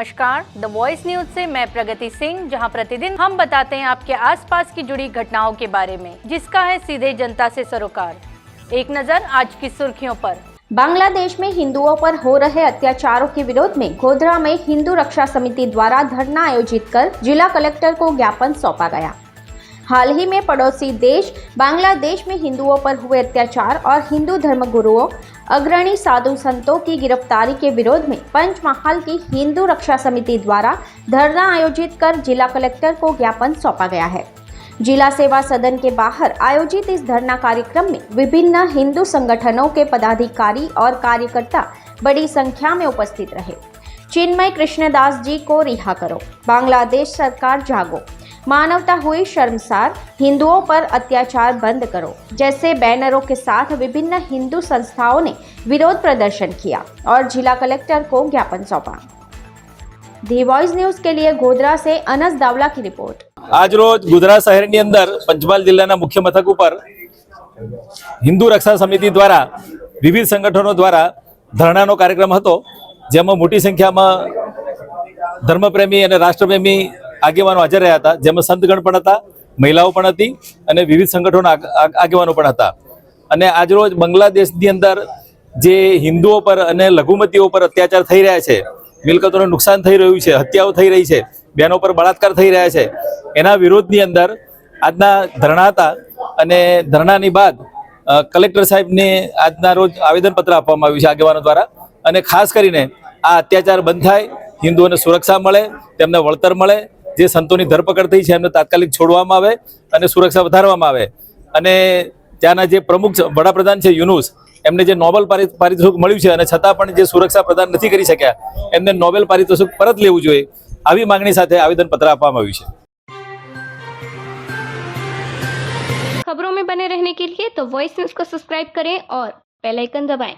नमस्कार, the voice news से मैं प्रगति सिंह, जहां प्रतिदिन हम बताते हैं आपके आसपास की जुड़ी घटनाओं के बारे में, जिसका है सीधे जनता से सरोकार। एक नजर आज की सुर्खियों पर। बांग्लादेश में हिंदुओं पर हो रहे अत्याचारों के विरोध में गोधरा में हिंदू रक्षा समिति द्वारा धरना आयोजित कर जिला कलेक्टर को ज्ञापन सौंपा गया। हाल ही में पड़ोसी देश बांग्लादेश में हिंदुओं पर हुए अत्याचार और हिंदू धर्मगुरुओं, अग्रणी साधु संतों की गिरफ्तारी के विरोध में पंचमहाल की हिंदू रक्षा समिति द्वारा धरना आयोजित कर जिला कलेक्टर को ज्ञापन सौंपा गया है। जिला सेवा सदन के बाहर आयोजित इस धरना कार्यक्रम में विभिन्न हिंदू संगठनों के पदाधिकारी और कार्यकर्ता बड़ी संख्या में उपस्थित रहे। चिन्मय कृष्णदास जी को रिहा करो, बांग्लादेश सरकार जागो, मानवता हुई शर्मसार, हिंदुओं पर अत्याचार बंद करो जैसे बैनरों के साथ विभिन्न हिंदू संस्थाओं ने विरोध प्रदर्शन किया और जिला कलेक्टर को ज्ञापन सौंपा। दी वॉइस न्यूज के लिए गोधरा से अनस दावला की रिपोर्ट। आज रोज गोधरा शहर अंदर पंचमहाल जिल्लाना मुख्य मथक पर हिंदू रक्षा समिति द्वारा विविध संगठनों द्वारा धरणानो कार्यक्रम हतो, जेमां मोटी संख्या में धर्मप्रेमी और राष्ट्रप्रेमी આગેવાનો હાજર રહ્યા હતા, જેમાં સંતગણ પણ હતા, મહિલાઓ પણ હતી અને વિવિધ સંગઠનો આગેવાનો પણ હતા। અને આજરોજ બાંગ્લાદેશની અંદર જે હિન્દુઓ પર અને લઘુમતીઓ પર અત્યાચાર થઈ રહ્યા છે, મિલકતોને નુકસાન થઈ રહ્યું છે, હત્યાઓ થઈ રહી છે, બહેનો પર બળાત્કાર થઈ રહ્યા છે, એના વિરોધની અંદર આજના ધરણા હતા। અને ધરણાની બાદ કલેક્ટર સાહેબને આજના રોજ આવેદનપત્ર આપવામાં આવ્યું છે આગેવાનો દ્વારા। અને ખાસ કરીને આ અત્યાચાર બંધ થાય, હિન્દુઓને સુરક્ષા મળે, તેમને વળતર મળે, જે સંતોની ધરપકડ થઈ છે એમને તાત્કાલિક છોડવામાં આવે અને સુરક્ષા વધારવામાં આવે। અને ત્યાંના જે પ્રમુખ વડાપ્રધાન છે યુનુસ, એમને જે નોબેલ પારિતોષિક મળ્યું છે અને છતાં પણ જે સુરક્ષા પ્રદાન નથી કરી શક્યા, એમને નોબેલ પારિતોષિક પરત લેવું જોઈએ, આવી માંગણી સાથે આવેદનપત્ર આપવામાં આવ્યું છે। खबरों में बने रहने के लिए तो वॉइस न्यूज को सब्सक्राइब करें और बेल आइकन दबाएं।